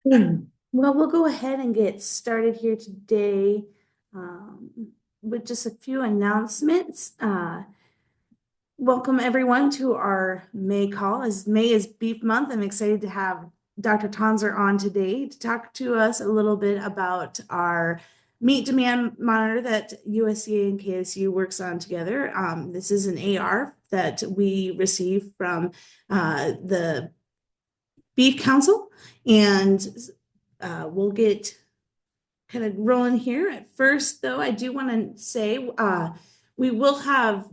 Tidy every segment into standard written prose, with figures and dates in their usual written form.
Well, we'll go ahead and get started here today with just a few announcements. Welcome everyone to our May call. As May is Beef Month, I'm excited to have Dr. Tonzer on today to talk to us a little bit about our meat demand monitor that USDA and KSU works on together. This is an AR that we receive from the Beef Council, and we'll get kind of rolling here. At first, though, I do want to say we will have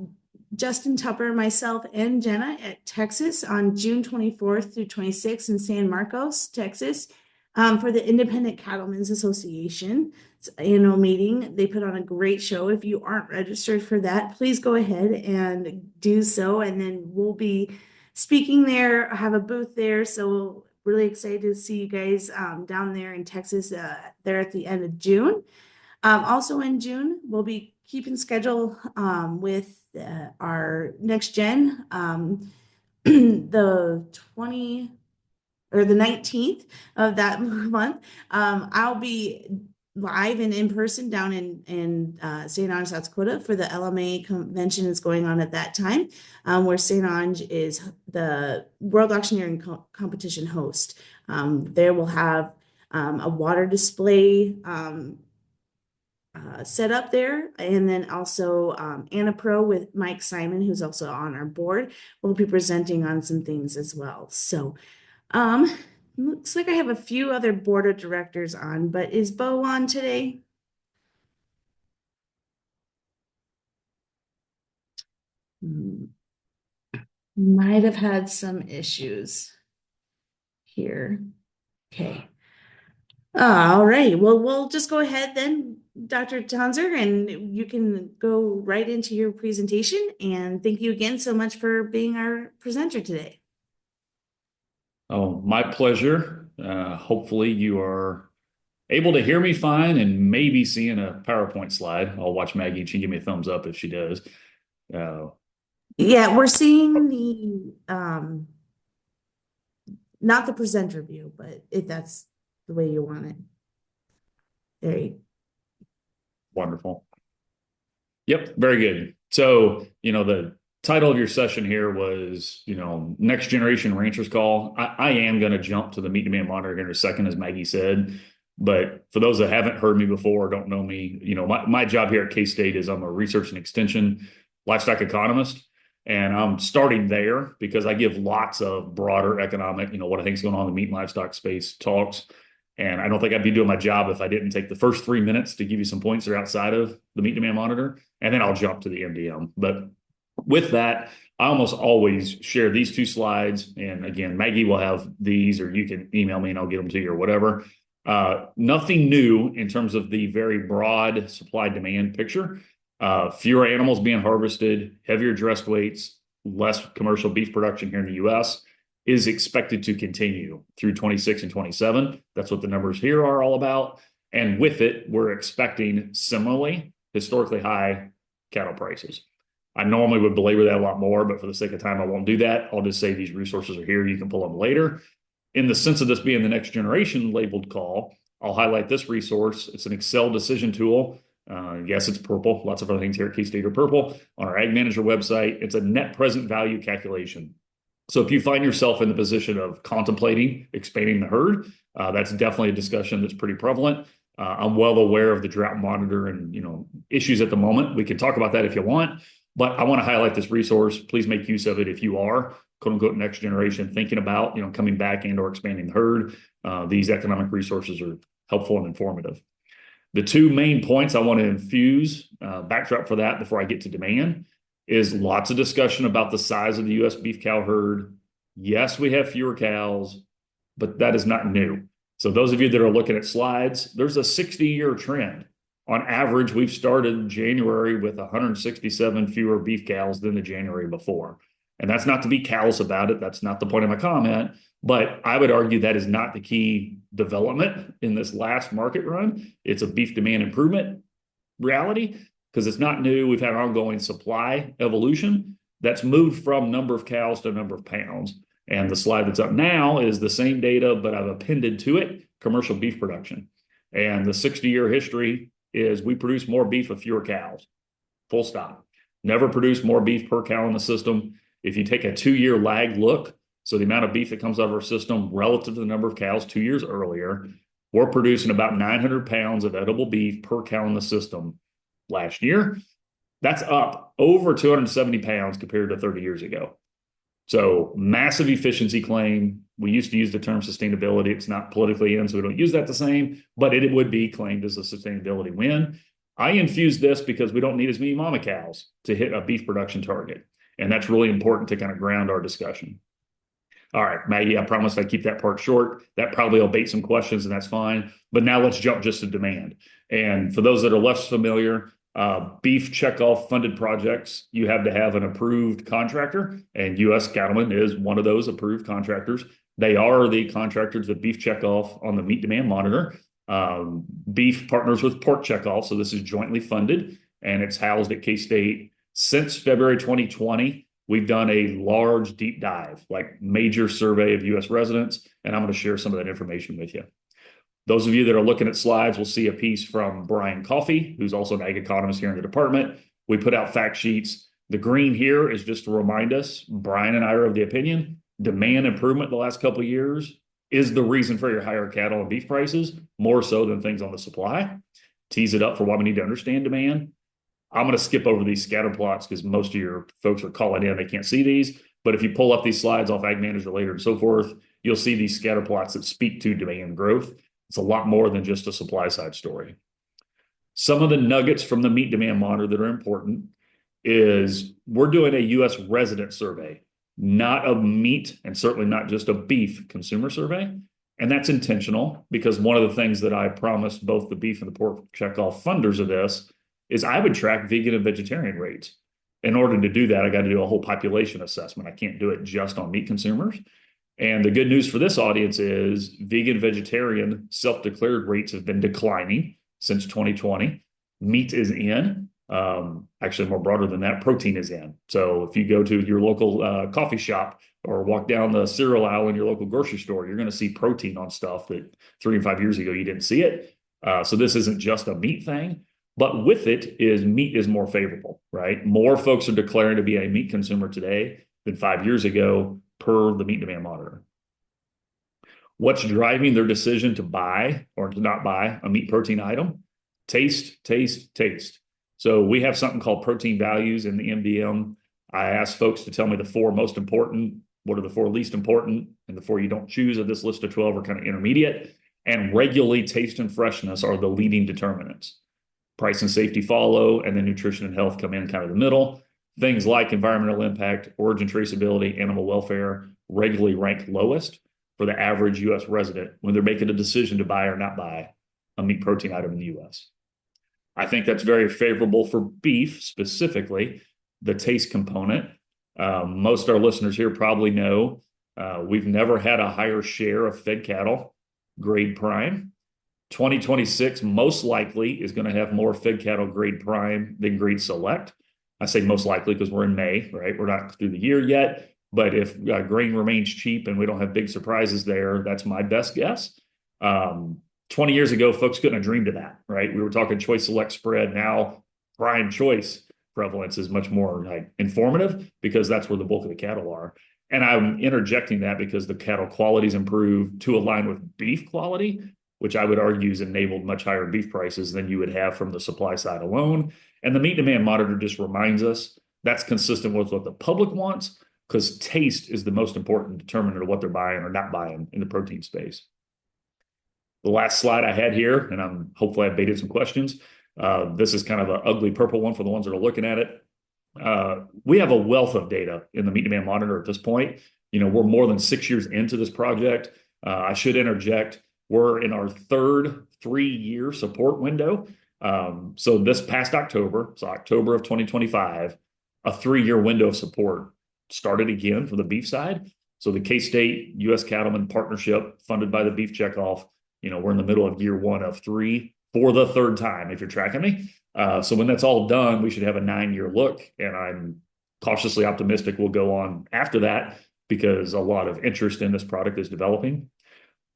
Justin Tupper, myself, and Jenna at Texas on June 24th through 26th in San Marcos, Texas, for the Independent Cattlemen's Association. It's an annual meeting. They put on a great show. If you aren't registered for that, please go ahead and do so. And then we'll be speaking there, have a booth there. So really excited to see you guys down there in Texas there at the end of June. Also in June, we'll be keeping schedule with our NextGen the 20 or the 19th of that month. I'll be live and in person down in St. Ange, South Dakota for the LMA convention is going on at that time, where St. Ange is the World Auctioneering Competition host. There we'll have a water display set up there, and then also Anna Pro with Mike Simon, who's also on our board, will be presenting on some things as well. So looks like I have a few other board of directors on, but is Bo on today? Might have had some issues here. Okay. All right. Well, we'll just go ahead then, Dr. Tonzer, and you can go right into your presentation. And thank you again so much for being our presenter today. Oh, my pleasure. Hopefully you are able to hear me fine and maybe seeing a PowerPoint slide. I'll watch Maggie. She can give me a thumbs up if she does. Yeah, we're seeing the not the presenter view, but if that's the way you want it. There you Wonderful. Yep, very good. So, the title of your session here was, Next Generation Ranchers Call. I am going to jump to the meat demand monitor here in a second, as Maggie said. But for those that haven't heard me before or don't know me, my job here at K-State is I'm a research and extension livestock economist. And I'm starting there because I give lots of broader economic, what I think is going on in the meat and livestock space talks. And I don't think I'd be doing my job if I didn't take the first 3 minutes to give you some points that are outside of the meat demand monitor, and then I'll jump to the MDM. But with that, I almost always share these two slides. And again, Maggie will have these, or you can email me and I'll get them to you or whatever. Nothing new in terms of the very broad supply demand picture. Fewer animals being harvested, heavier dressed weights, less commercial beef production here in the U.S. is expected to continue through 26 and 27. That's what the numbers here are all about. And with it, we're expecting similarly historically high cattle prices. I normally would belabor that a lot more, but for the sake of time, I won't do that. I'll just say these resources are here. You can pull them later. In the sense of this being the next generation labeled call, I'll highlight this resource. It's an Excel decision tool. Yes, it's purple. Lots of other things here at K-State are purple. On our Ag Manager website, it's a net present value calculation. So if you find yourself in the position of contemplating expanding the herd, that's definitely a discussion that's pretty prevalent. I'm well aware of the drought monitor and issues at the moment. We can talk about that if you want, but I want to highlight this resource. Please make use of it if you are quote unquote next generation thinking about coming back and or expanding the herd. These economic resources are helpful and informative. The two main points I want to infuse backdrop for that before I get to demand is lots of discussion about the size of the U.S. beef cow herd. Yes, we have fewer cows, but that is not new. So those of you that are looking at slides, there's a 60-year trend. On average, we've started January with 167 fewer beef cows than the January before. And that's not to be callous about it. That's not the point of my comment. But I would argue that is not the key development in this last market run. It's a beef demand improvement reality because it's not new. We've had ongoing supply evolution that's moved from number of cows to number of pounds. And the slide that's up now is the same data, but I've appended to it commercial beef production. And the 60-year history is we produce more beef with fewer cows, full stop. Never produce more beef per cow in the system. If you take a 2-year lag look, so the amount of beef that comes out of our system relative to the number of cows 2 years earlier, we're producing about 900 pounds of edible beef per cow in the system last year. That's up over 270 pounds compared to 30 years ago. So massive efficiency claim. We used to use the term sustainability. It's not politically in, so we don't use that the same, but it would be claimed as a sustainability win. I infused this because we don't need as many mama cows to hit a beef production target. And that's really important to kind of ground our discussion. All right, Maggie, I promised I'd keep that part short. That probably will bait some questions, and that's fine. But now let's jump just to demand. And for those that are less familiar, beef checkoff funded projects, you have to have an approved contractor, and U.S. Cattlemen is one of those approved contractors. They are the contractors that beef checkoff on the meat demand monitor. Beef partners with pork checkoff, so this is jointly funded, and it's housed at K-State. Since February 2020, we've done a large deep dive, like major survey of U.S. residents, and I'm going to share some of that information with you. Those of you that are looking at slides will see a piece from Brian Coffey, who's also an ag economist here in the department. We put out fact sheets. The green here is just to remind us, Brian and I are of the opinion, demand improvement the last couple of years is the reason for your higher cattle and beef prices, more so than things on the supply. Tease it up for why we need to understand demand. I'm going to skip over these scatter plots because most of your folks are calling in. They can't see these. But if you pull up these slides off Ag Manager later and so forth, you'll see these scatter plots that speak to demand growth. It's a lot more than just a supply side story. Some of the nuggets from the meat demand monitor that are important is we're doing a U.S. resident survey, not a meat and certainly not just a beef consumer survey. And that's intentional because one of the things that I promised both the beef and the pork checkoff funders of this is I would track vegan and vegetarian rates. In order to do that, I got to do a whole population assessment. I can't do it just on meat consumers. And the good news for this audience is vegan, vegetarian self-declared rates have been declining since 2020. Meat is in. Actually, more broader than that, protein is in. So if you go to your local coffee shop or walk down the cereal aisle in your local grocery store, you're going to see protein on stuff that 3 and 5 years ago you didn't see it. So this isn't just a meat thing. But with it is meat is more favorable, right? More folks are declaring to be a meat consumer today than 5 years ago per the meat demand monitor. What's driving their decision to buy or to not buy a meat protein item? Taste, taste, taste. So we have something called protein values in the MDM. I ask folks to tell me the 4 most important, what are the 4 least important, and the 4 you don't choose of this list of 12 are kind of intermediate. And regularly, taste and freshness are the leading determinants. Price and safety follow, and then nutrition and health come in kind of the middle. Things like environmental impact, origin traceability, animal welfare regularly rank lowest for the average U.S. resident when they're making a decision to buy or not buy a meat protein item in the U.S. I think that's very favorable for beef specifically, the taste component. Most of our listeners here probably know we've never had a higher share of fed cattle grade prime. 2026 most likely is going to have more fed cattle grade prime than grade select. I say most likely because we're in May, right? We're not through the year yet. But if grain remains cheap and we don't have big surprises there, that's my best guess. 20 years ago, folks couldn't have dreamed of that, right? We were talking choice select spread. Now, prime choice prevalence is much more like informative because that's where the bulk of the cattle are. And I'm interjecting that because the cattle quality's improved to align with beef quality, which I would argue has enabled much higher beef prices than you would have from the supply side alone. And the meat demand monitor just reminds us that's consistent with what the public wants because taste is the most important determinant of what they're buying or not buying in the protein space. The last slide I had here, and hopefully I baited some questions. This is kind of an ugly purple one for the ones that are looking at it. We have a wealth of data in the meat demand monitor at this point. You know, we're more than 6 years into this project. I should interject. We're in our third 3-year support window. So this past October, so October of 2025, a 3-year window of support started again for the beef side. So the K-State U.S. Cattlemen Partnership funded by the Beef Checkoff, you know, we're in the middle of year 1 of 3 for the third time, if you're tracking me. So when that's all done, we should have a 9-year look. And I'm cautiously optimistic we'll go on after that because a lot of interest in this product is developing.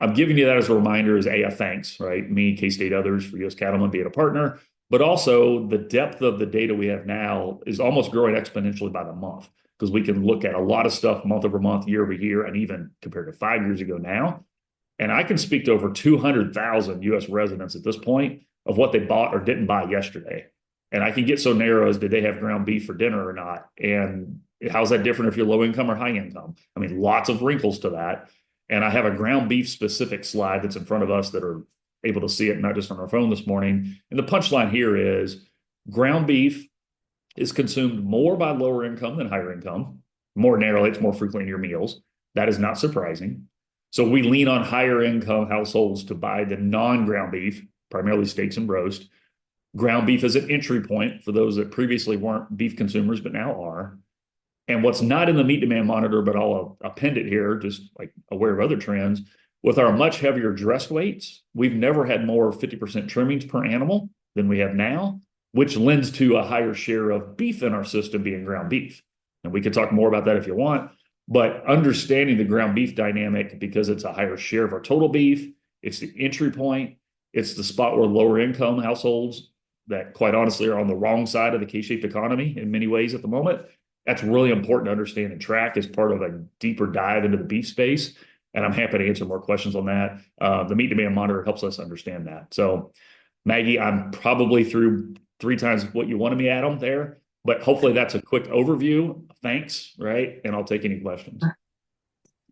I'm giving you that as a reminder as a thanks, right? Me, K-State, others for U.S. Cattlemen being a partner, but also the depth of the data we have now is almost growing exponentially by the month because we can look at a lot of stuff month over month, year over year, and even compared to 5 years ago now. And I can speak to over 200,000 US residents at this point of what they bought or didn't buy yesterday. And I can get so narrow as did they have ground beef for dinner or not? And how's that different if you're low income or high income? I mean, lots of wrinkles to that. And I have a ground beef specific slide that's in front of us that are able to see it, not just on our phone this morning. And the punchline here is ground beef is consumed more by lower income than higher income. More narrowly, it's more frequently in your meals. That is not surprising. So we lean on higher income households to buy the non-ground beef, primarily steaks and roast. Ground beef is an entry point for those that previously weren't beef consumers, but now are. And what's not in the meat demand monitor, but I'll append it here, just like aware of other trends, with our much heavier dressed weights, we've never had more 50% trimmings per animal than we have now, which lends to a higher share of beef in our system being ground beef. And we could talk more about that if you want, but understanding the ground beef dynamic because it's a higher share of our total beef, it's the entry point, it's the spot where lower income households that quite honestly are on the wrong side of the K-shaped economy in many ways at the moment. That's really important to understand and track as part of a deeper dive into the beef space. And I'm happy to answer more questions on that. The meat demand monitor helps us understand that. So, Maggie, I'm probably through 3 times what you wanted me at them there, but hopefully that's a quick overview. Thanks, right? And I'll take any questions.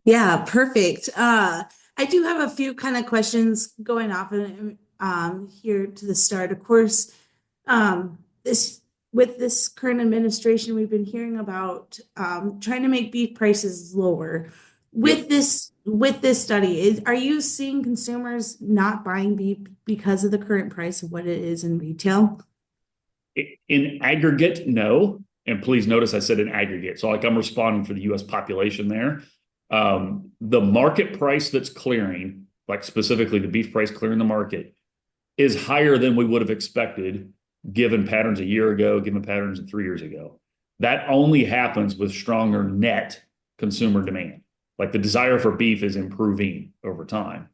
Yeah, perfect. I do have a few kind of questions going off here to the start. Of course, this with this current administration, we've been hearing about trying to make beef prices lower. Yep. With this study, are you seeing consumers not buying beef because of the current price of what it is in retail? In aggregate, no. And please notice I said in aggregate. So like I'm responding for the US population there. The market price that's clearing, like specifically the beef price clearing the market, is higher than we would have expected given patterns a year ago, given patterns 3 years ago. That only happens with stronger net consumer demand. Like the desire for beef is improving over time.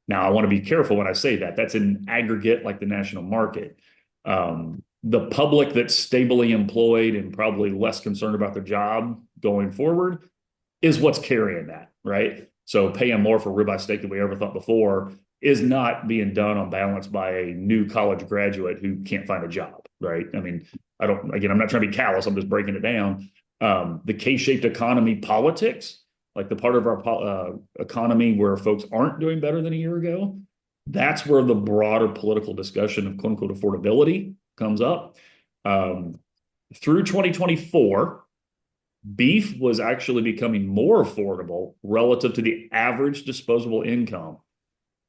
Now, I want to be careful when I say that. That's an aggregate like the national market. The public that's stably employed and probably less concerned about their job going forward is what's carrying that, right? So paying more for ribeye steak than we ever thought before is not being done on balance by a new college graduate who can't find a job, right? I mean, I'm not trying to be callous, I'm just breaking it down. The K-shaped economy politics, like the part of our economy where folks aren't doing better than a year ago, that's where the broader political discussion of quote unquote affordability comes up. Through 2024, beef was actually becoming more affordable relative to the average disposable income.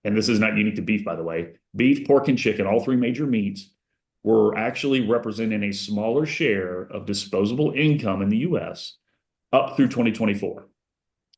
And this is not unique to beef, by the way. Beef, pork, and chicken, all 3 major meats, were actually representing a smaller share of disposable income in the US up through 2024.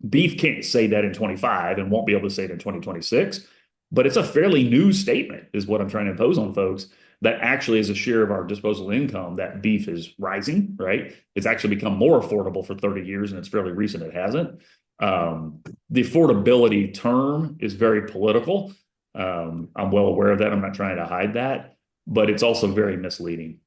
Beef can't say that in 25 and won't be able to say it in 2026, but it's a fairly new statement, is what I'm trying to impose on folks, that actually is a share of our disposable income that beef is rising, right? It's actually become more affordable for 30 years, and it's fairly recent it hasn't. The affordability term is very political. I'm well aware of that. I'm not trying to hide that, but it's also very misleading.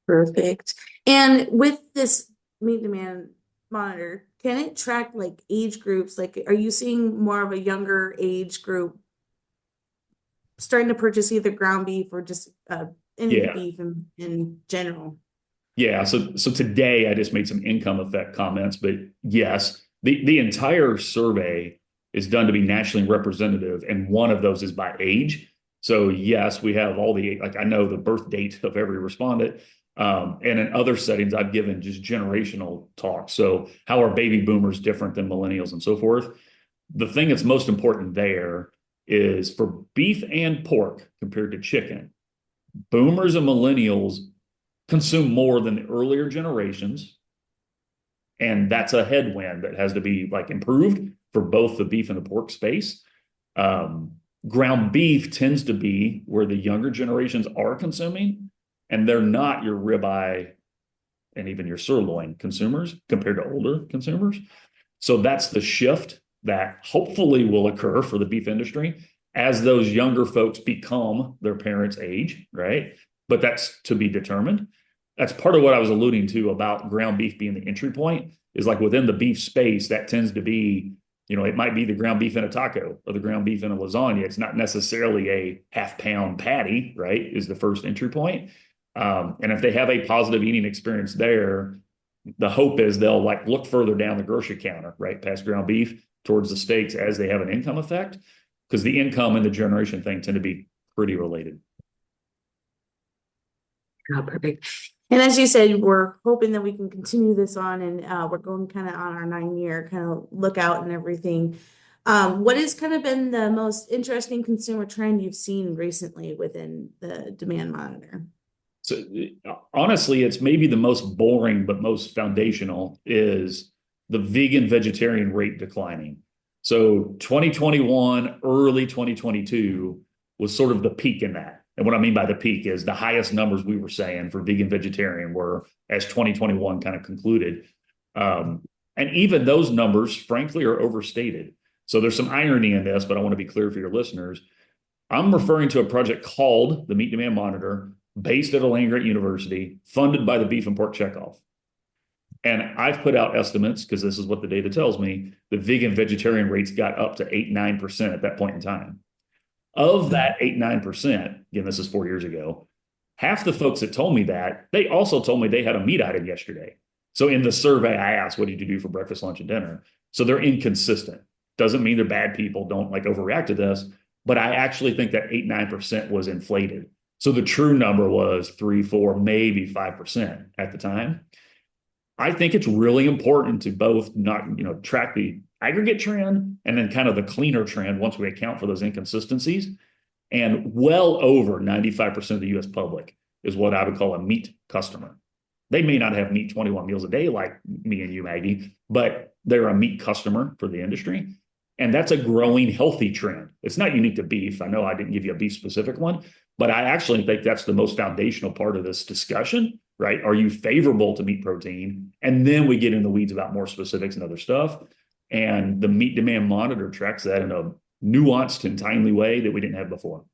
Perfect. And with this meat demand monitor, can it track like age groups? Like, are you seeing more of a younger age group starting to purchase either ground beef or just any Yeah. beef in general? Yeah. So today I just made some income effect comments, but yes, the entire survey is done to be nationally representative, and one of those is by age. So yes, we have all like I know the birth date of every respondent. And in other settings, I've given just generational talk. So how are baby boomers different than millennials and so forth? The thing that's most important there is for beef and pork compared to chicken, boomers and millennials consume more than the earlier generations. And that's a headwind that has to be like improved for both the beef and the pork space. Ground beef tends to be where the younger generations are consuming, and they're not your ribeye and even your sirloin consumers compared to older consumers. So that's the shift that hopefully will occur for the beef industry as those younger folks become their parents' age, right? But that's to be determined. That's part of what I was alluding to about ground beef being the entry point is like within the beef space, that tends to be, it might be the ground beef in a taco or the ground beef in a lasagna. It's not necessarily a half-pound patty, right? Is the first entry point. And if they have a positive eating experience there, the hope is they'll like look further down the grocery counter, right, past ground beef towards the steaks as they have an income effect, because the income and the generation thing tend to be pretty related. Oh, perfect. And as you said, we're hoping that we can continue this on, and we're going kind of on our 9-year kind of lookout and everything. What has kind of been the most interesting consumer trend you've seen recently within the demand monitor? So honestly, it's maybe the most boring but most foundational is the vegan vegetarian rate declining. So 2021, early 2022 was sort of the peak in that. And what I mean by the peak is the highest numbers we were saying for vegan vegetarian were as 2021 kind of concluded. And even those numbers, frankly, are overstated. So there's some irony in this, but I want to be clear for your listeners. I'm referring to a project called the Meat Demand Monitor, based at a land grant university, funded by the Beef and Pork Checkoff. And I've put out estimates, because this is what the data tells me, the vegan vegetarian rates got up to 8-9% at that point in time. Of that 8-9%, again, this is 4 years ago, half the folks that told me that, they also told me they had a meat item yesterday. So in the survey, I asked, what did you do for breakfast, lunch, and dinner? So they're inconsistent. Doesn't mean they're bad people, don't like overreact to this, but I actually think that 8-9% was inflated. So the true number was 3, 4, maybe 5% at the time. I think it's really important to both not, track the aggregate trend and then kind of the cleaner trend once we account for those inconsistencies. And well over 95% of the US public is what I would call a meat customer. They may not have meat 21 meals a day like me and you, Maggie, but they're a meat customer for the industry. And that's a growing healthy trend. It's not unique to beef. I know I didn't give you a beef specific one, but I actually think that's the most foundational part of this discussion, right? Are you favorable to meat protein? And then we get in the weeds about more specifics and other stuff. And the Meat Demand Monitor tracks that in a nuanced and timely way that we didn't have before.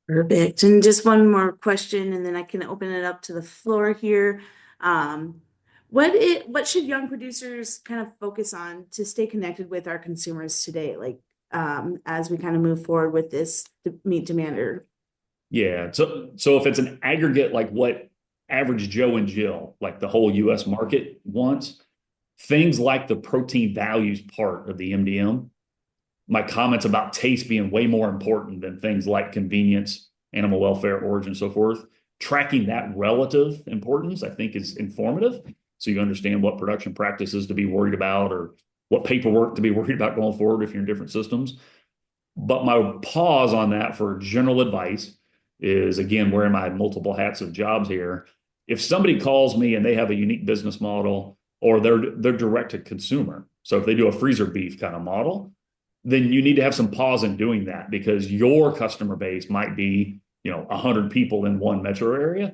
Perfect. And just one more question, and then I can open it up to the floor here. What should young producers kind of focus on to stay connected with our consumers today? Like, as we kind of move forward with this meat demander. Yeah. So if it's an aggregate, like what average Joe and Jill, like the whole US market wants, things like the protein values part of the MDM, my comments about taste being way more important than things like convenience, animal welfare, origin, so forth, tracking that relative importance, I think is informative. So you understand what production practices to be worried about or what paperwork to be worried about going forward if you're in different systems. But my pause on that for general advice is, again, wearing my multiple hats of jobs here. If somebody calls me and they have a unique business model or they're direct to consumer, so if they do a freezer beef kind of model, then you need to have some pause in doing that because your customer base might be, 100 people in one metro area.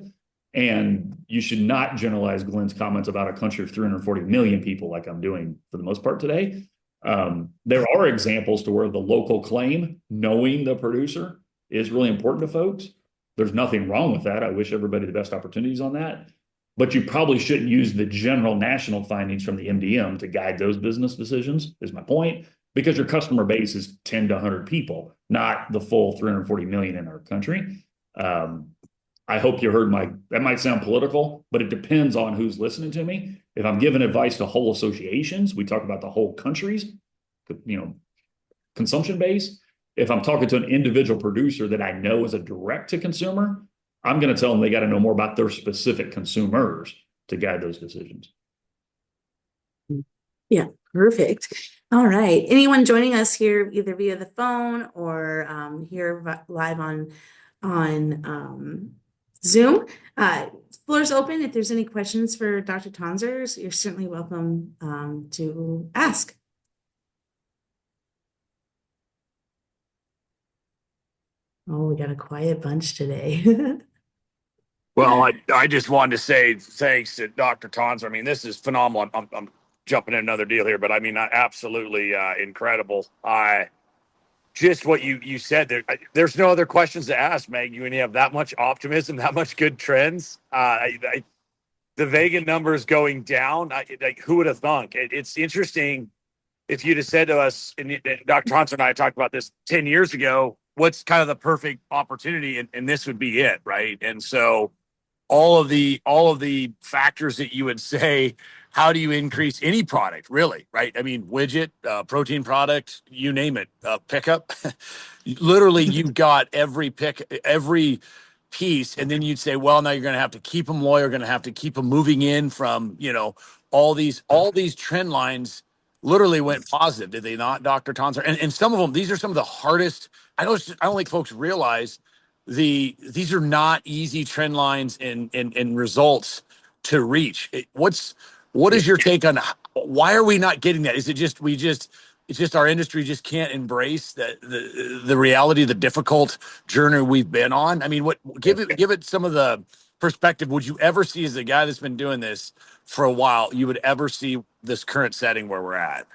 And you should not generalize Glenn's comments about a country of 340 million people like I'm doing for the most part today. There are examples to where the local claim, knowing the producer, is really important to folks. There's nothing wrong with that. I wish everybody the best opportunities on that. But you probably shouldn't use the general national findings from the MDM to guide those business decisions, is my point, because your customer base is 10 to 100 people, not the full 340 million in our country. I hope you heard that might sound political, but it depends on who's listening to me. If I'm giving advice to whole associations, we talk about the whole country's, consumption base. If I'm talking to an individual producer that I know is a direct to consumer, I'm going to tell them they got to know more about their specific consumers to guide those decisions. Yeah, perfect. All right. Anyone joining us here, either via the phone or here live on Zoom. Floor's open. If there's any questions for Dr. Tonzers, you're certainly welcome to ask. Oh, we got a quiet bunch today. Well, I just wanted to say thanks to Dr. Tonzer. I mean, this is phenomenal. I'm jumping in another deal here, but I mean, absolutely incredible. I just what you said there. There's no other questions to ask, Meg. You have that much optimism, that much good trends. The Vega numbers going down. Who would have thunk? It's interesting. If you'd have said to us, and Dr. Hansen and I talked about this 10 years ago, what's kind of the perfect opportunity, and this would be it, right? And so all of the factors that you would say, how do you increase any product, really, right? I mean, widget, protein product, you name it, pickup. Literally, you've got every piece, and then you'd say, well, now you're going to have to keep them loyal, going to have to keep them moving in from, all these trend lines literally went positive, did they not, Dr. Tonser? And some of them, these are some of the hardest. I don't think folks realize these are not easy trend lines and results to reach. What is your take on why are we not getting that? Is it just it's just our industry just can't embrace the reality, the difficult journey we've been on? I mean, give it some of the perspective. Would you ever see, as a guy that's been doing this for a while, you would ever see this current setting where we're at?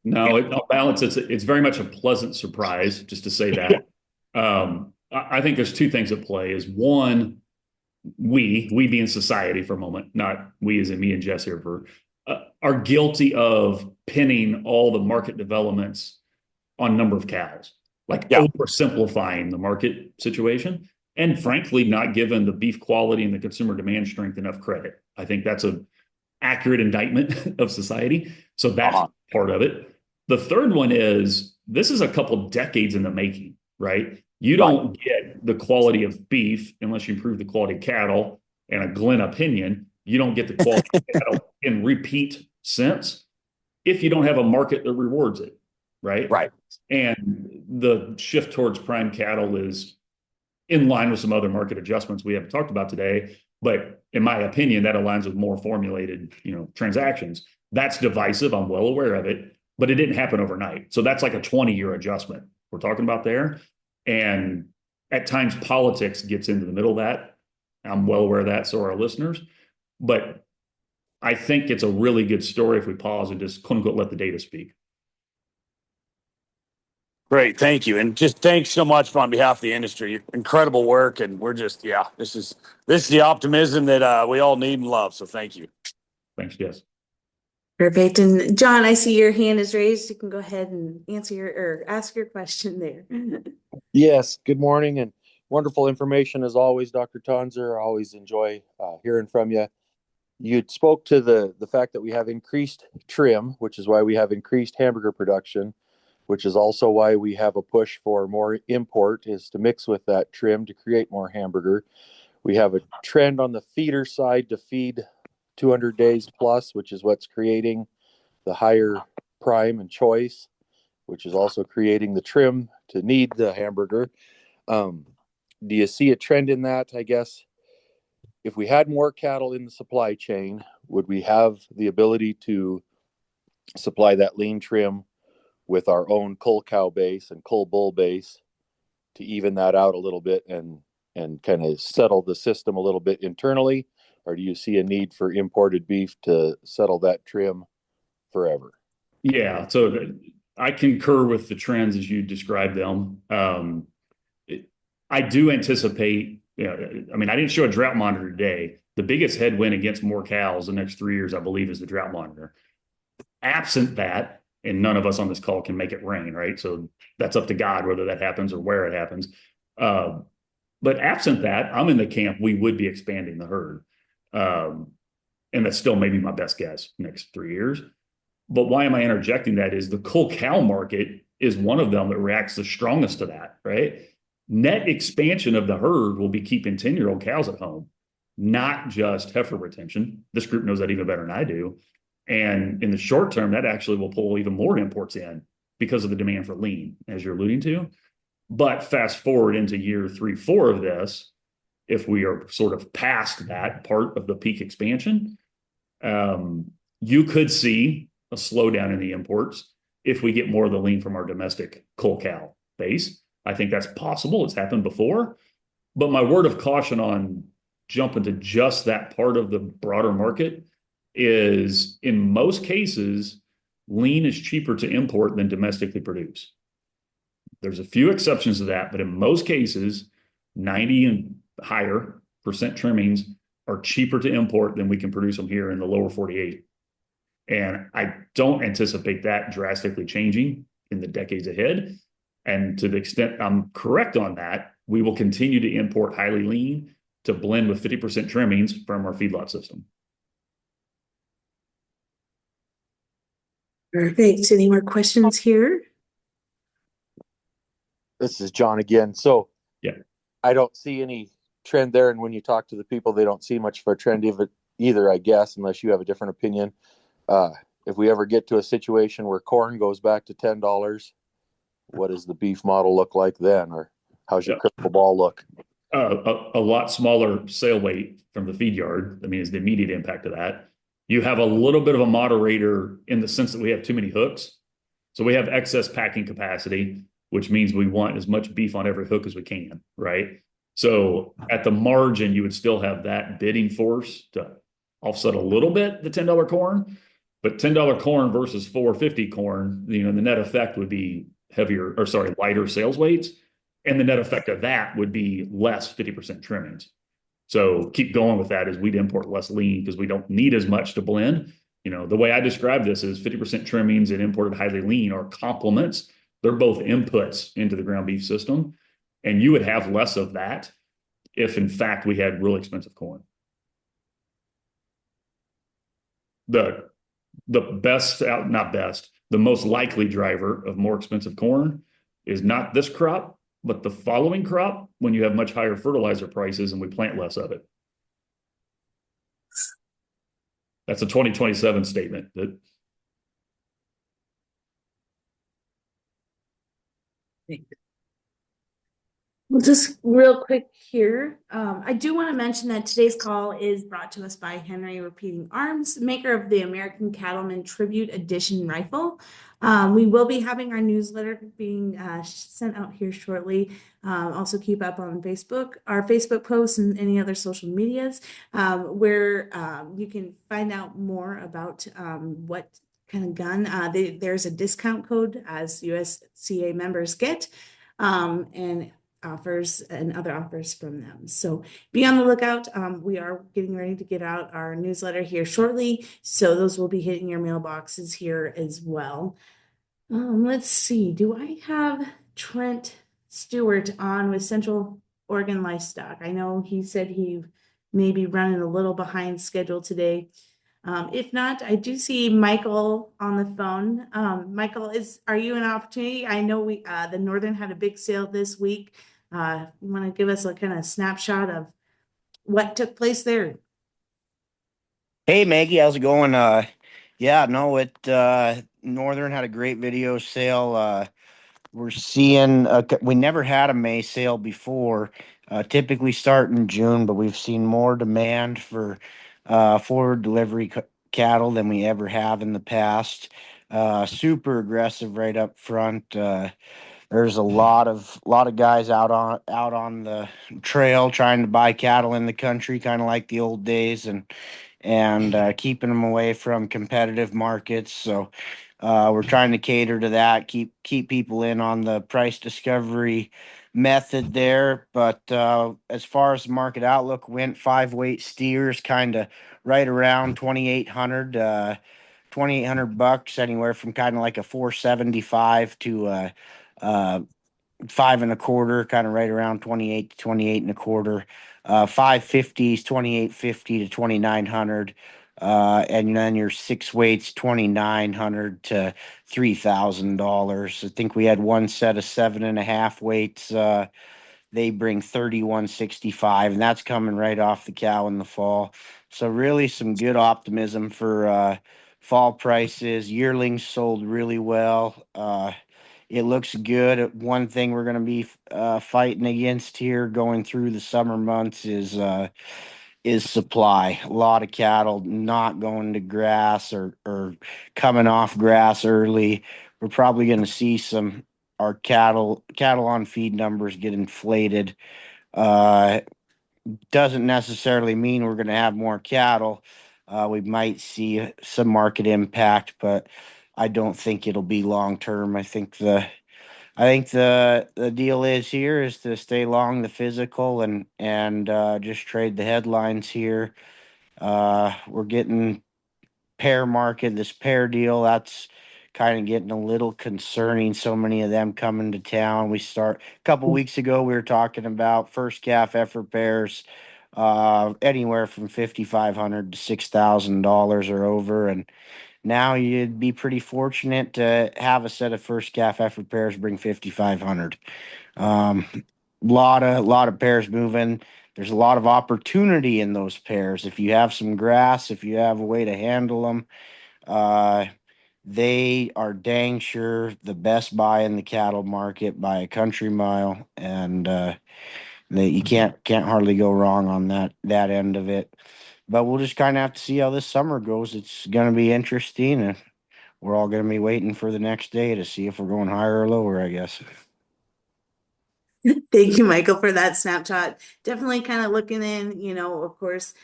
No, on balance, it's very much a pleasant surprise, just to say that. I think there's two things at play. Is one, we being society for a moment, not we as in me and Jess here, are guilty of pinning all the market developments on number of cows, like Yeah. oversimplifying the market situation, and frankly, not giving the beef quality and the consumer demand strength enough credit. I think that's a accurate indictment of society. So that's part of it. The third one is this is a couple decades in the making, right? You don't get the quality of beef unless you improve the quality of cattle. And a Glenn opinion, you don't get the quality of cattle in repeat sense if you don't have a market that rewards it, right? Right. And the shift towards prime cattle is in line with some other market adjustments we haven't talked about today. But in my opinion, that aligns with more formulated, transactions. That's divisive. I'm well aware of it, but it didn't happen overnight. So that's like a 20-year adjustment we're talking about there. And at times politics gets into the middle of that. I'm well aware of that. So are our listeners. But I think it's a really good story if we pause and just quote unquote let the data speak. Great, thank you, and just thanks so much on behalf of the industry. Incredible work, and we're just this is the optimism that we all need and love. So thank you. Thanks, Jess. Perfect. And John, I see your hand is raised. You can go ahead and answer or ask your question there. Yes, good morning and wonderful information as always, Dr. Tonser. I always enjoy hearing from you. You spoke to the fact that we have increased trim, which is why we have increased hamburger production, which is also why we have a push for more import, is to mix with that trim to create more hamburger. We have a trend on the feeder side to feed 200 days plus, which is what's creating the higher prime and choice, which is also creating the trim to need the hamburger. Do you see a trend in that? I guess if we had more cattle in the supply chain, would we have the ability to supply that lean trim with our own cull cow base and cull bull base to even that out a little bit and kind of settle the system a little bit internally? Or do you see a need for imported beef to settle that trim forever? Yeah, so I concur with the trends as you described them. I do anticipate, I mean, I didn't show a drought monitor today. The biggest headwind against more cows the next 3 years, I believe, is the drought monitor. Absent that, and none of us on this call can make it rain, right? So that's up to God whether that happens or where it happens. But absent that, I'm in the camp we would be expanding the herd. And that's still maybe my best guess next 3 years. But why am I interjecting that is the cull cow market is one of them that reacts the strongest to that, right? Net expansion of the herd will be keeping 10-year-old cows at home, not just heifer retention. This group knows that even better than I do. And in the short term, that actually will pull even more imports in because of the demand for lean, as you're alluding to. But fast forward into year 3, 4 of this, if we are sort of past that part of the peak expansion, you could see a slowdown in the imports if we get more of the lean from our domestic cull cow base. I think that's possible. It's happened before. But my word of caution on jumping to just that part of the broader market is in most cases, lean is cheaper to import than domestically produce. There's a few exceptions to that, but in most cases, 90 and higher percent trimmings are cheaper to import than we can produce them here in the lower 48. And I don't anticipate that drastically changing in the decades ahead. And to the extent I'm correct on that, we will continue to import highly lean to blend with 50% trimmings from our feedlot system. Perfect. Any more questions here? This is John again. So Yeah. I don't see any trend there. And when you talk to the people, they don't see much of a trend either, I guess, unless you have a different opinion. If we ever get to a situation where corn goes back to $10, what does the beef model look like then? Or how's your crystal ball look? A lot smaller sale weight from the feed yard. I mean, is the immediate impact of that. You have a little bit of a moderator in the sense that we have too many hooks. So we have excess packing capacity, which means we want as much beef on every hook as we can, right? So at the margin, you would still have that bidding force to offset a little bit the $10 corn, but $10 corn versus $4.50 corn, the net effect would be lighter sales weights. And the net effect of that would be less 50% trimmings. So keep going with that as we'd import less lean because we don't need as much to blend. The way I describe this is 50% trimmings and imported highly lean are complements. They're both inputs into the ground beef system. And you would have less of that if in fact we had really expensive corn. The the most likely driver of more expensive corn is not this crop, but the following crop when you have much higher fertilizer prices and we plant less of it. That's a 2027 statement. Well, just real quick here, I do want to mention that today's call is brought to us by Henry Repeating Arms, maker of the American Cattleman Tribute Edition rifle. We will be having our newsletter being sent out here shortly. Also keep up on Facebook, our Facebook posts and any other social medias where you can find out more about what kind of gun. There's a discount code as USCA members get. And offers and other offers from them. So be on the lookout. We are getting ready to get out our newsletter here shortly. So those will be hitting your mailboxes here as well. Let's see. Do I have Trent Stewart on with Central Oregon Livestock? I know he said he may be running a little behind schedule today. If not, I do see Michael on the phone. Michael, are you an opportunity? I know the Northern had a big sale this week. You want to give us a kind of snapshot of what took place there? Hey Maggie, how's it going? Yeah, no, Northern had a great video sale. We're seeing we never had a May sale before. Typically start in June, but we've seen more demand for forward delivery cattle than we ever have in the past. Super aggressive right up front. There's a lot of guys out on the trail trying to buy cattle in the country, kind of like the old days, and keeping them away from competitive markets. So we're trying to cater to that, keep people in on the price discovery method there. But as far as the market outlook went, 5 weight steers kind of right around 2,800. $2,800, anywhere from kind of like a 475 to uh 5.25, kind of right around 28 to 28 and a quarter. 550s, 2,850 to 2,900. And then your 6 weights, 2,900 to $3,000. I think we had one set of 7.5 weights. They bring 3,165, and that's coming right off the cow in the fall. So really some good optimism for fall prices. Yearlings sold really well. It looks good. One thing we're going to be fighting against here going through the summer months is supply. A lot of cattle not going to grass or coming off grass early. We're probably going to see our cattle on feed numbers get inflated. Uh, doesn't necessarily mean we're going to have more cattle, We might see some market impact, but I don't think it'll be long term. I think the deal is here is to stay long the physical and just trade the headlines here. We're getting pair market, this pair deal, that's kind of getting a little concerning. So many of them coming to town. A couple weeks ago, we were talking about first calf effort pairs, anywhere from 5,500 to $6,000 or over. And now you'd be pretty fortunate to have a set of first calf effort pairs bring 5,500. Um, lot of pairs moving. There's a lot of opportunity in those pairs. If you have some grass, if you have a way to handle them, uh, they are dang sure the best buy in the cattle market by a country mile, and you can't hardly go wrong on that end of it. But we'll just kind of have to see how this summer goes. It's going to be interesting, and we're all going to be waiting for the next day to see if we're going higher or lower, I guess. Thank you, Michael, for that snapshot. Definitely kind of looking in, of course,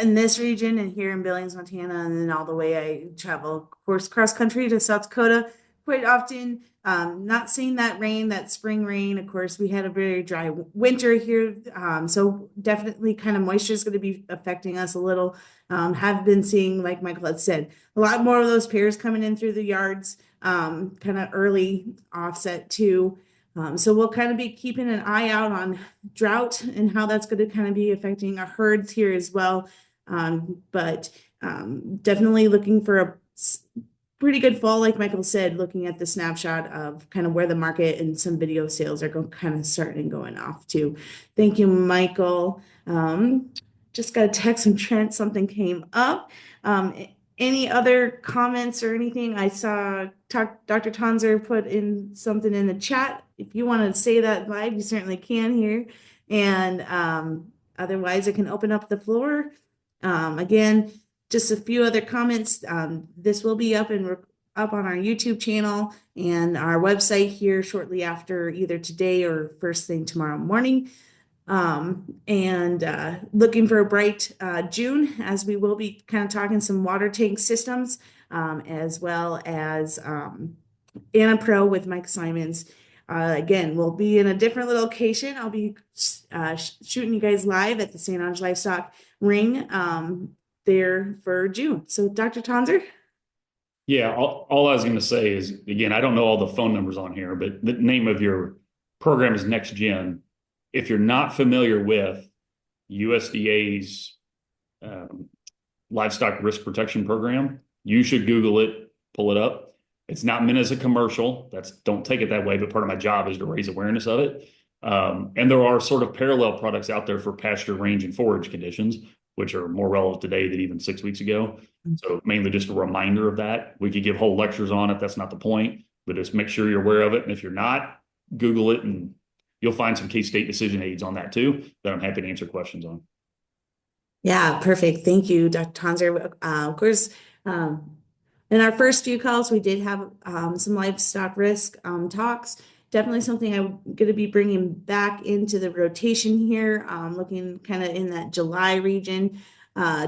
in this region and here in Billings, Montana, and then all the way I travel, of course, cross country to South Dakota quite often. Not seeing that rain, that spring rain. Of course, we had a very dry winter here. So definitely kind of moisture is going to be affecting us a little. Have been seeing, like Michael had said, a lot more of those pairs coming in through the yards, kind of early offset too. So we'll kind of be keeping an eye out on drought and how that's going to kind of be affecting our herds here as well. But definitely looking for a pretty good fall, like Michael said, looking at the snapshot of kind of where the market and some video sales are going kind of starting going off too. Thank you, Michael. Just got a text from Trent, something came up. Any other comments or anything? I saw Dr. Tonzer put in something in the chat. If you want to say that live, you certainly can here. And otherwise, I can open up the floor. Again, just a few other comments. This will be up on our YouTube channel and our website here shortly after either today or first thing tomorrow morning. Looking for a bright June, as we will be kind of talking some water tank systems, as well as Anna Pro with Mike Simons. Again, we'll be in a different location. I'll be shooting you guys live at the St. Ange Livestock Ring there for June. So, Dr. Tonzer? Yeah, all I was going to say is, again, I don't know all the phone numbers on here, but the name of your program is NextGen. If you're not familiar with USDA's livestock risk protection program, you should Google it, pull it up. It's not meant as a commercial. Don't take it that way, but part of my job is to raise awareness of it. And there are sort of parallel products out there for pasture, range, and forage conditions, which are more relevant today than even 6 weeks ago. So mainly just a reminder of that. We could give whole lectures on it. That's not the point, but just make sure you're aware of it. And if you're not, Google it and you'll find some K-State decision aids on that too that I'm happy to answer questions on. Yeah, perfect. Thank you, Dr. Tonzer. Of course, in our first few calls, we did have some livestock risk talks. Definitely something I'm going to be bringing back into the rotation here, looking kind of in that July region,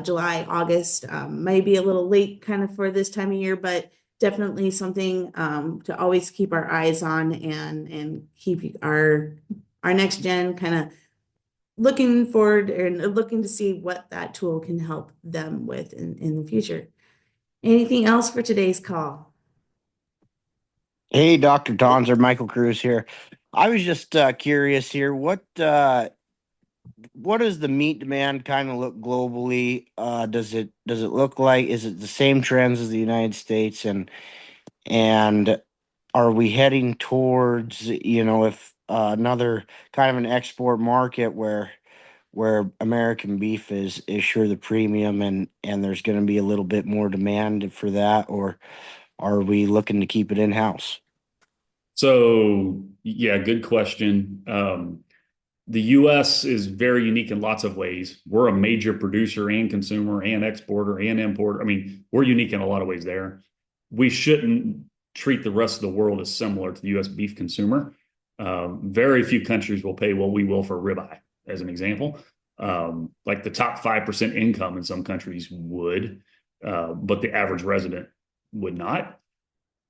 July, August. Might be a little late kind of for this time of year, but definitely something to always keep our eyes on and keep our next gen kind of looking forward and looking to see what that tool can help them with in the future. Anything else for today's call? Hey, Dr. Tonzer, Michael Cruz here. I was just curious here. What does the meat demand kind of look globally? Does it look like, is it the same trends as the United States, and are we heading towards, if another kind of an export market where American beef is sure the premium, and there's going to be a little bit more demand for that, or are we looking to keep it in-house? So yeah, good question. The U.S. is very unique in lots of ways. We're a major producer and consumer and exporter and importer. I mean, we're unique in a lot of ways there. We shouldn't treat the rest of the world as similar to the U.S. beef consumer. Very few countries will pay what we will for ribeye, as an example. Like the top 5% income in some countries would, but the average resident would not.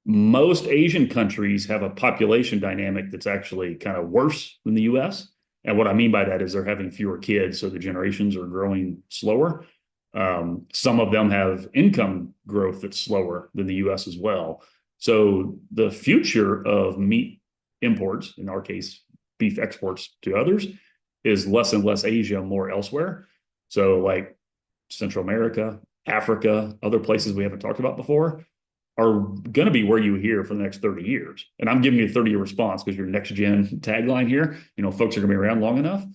Most Asian countries have a population dynamic that's actually kind of worse than the US. And what I mean by that is they're having fewer kids, so the generations are growing slower. Some of them have income growth that's slower than the US as well. So the future of meat imports, in our case, beef exports to others, is less and less Asia, more elsewhere. So like Central America, Africa, other places we haven't talked about before are going to be where you hear for the next 30 years. And I'm giving you a 30-year response because your next gen tagline here, folks are going to be around long enough.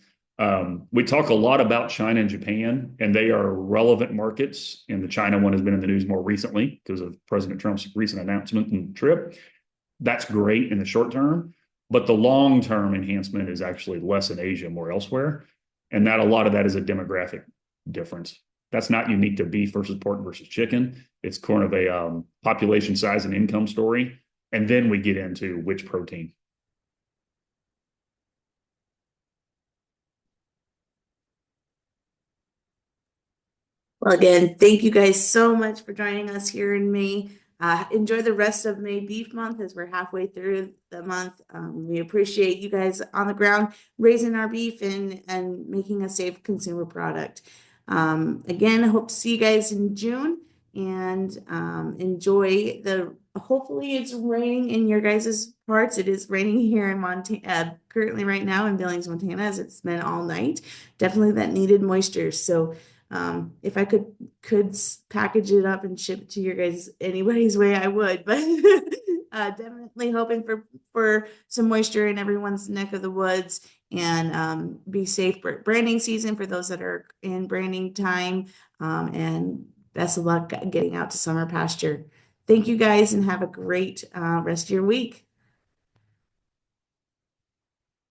We talk a lot about China and Japan, and they are relevant markets. And the China one has been in the news more recently because of President Trump's recent announcement and trip. That's great in the short term, but the long-term enhancement is actually less in Asia, more elsewhere. And that a lot of that is a demographic difference. That's not unique to beef versus pork versus chicken. It's kind of a population size and income story. And then we get into which protein. Well, again, thank you guys so much for joining us here in May. Enjoy the rest of May Beef Month as we're halfway through the month. We appreciate you guys on the ground raising our beef and making a safe consumer product. Again, I hope to see you guys in June and enjoy hopefully it's raining in your guys' parts. It is raining here in Montana, currently right now in Billings, Montana, as it's been all night. Definitely that needed moisture. So if I could package it up and ship it to your guys anybody's way, I would, but definitely hoping for some moisture in everyone's neck of the woods and be safe for branding season for those that are in branding time. And best of luck getting out to summer pasture. Thank you guys and have a great rest of your week.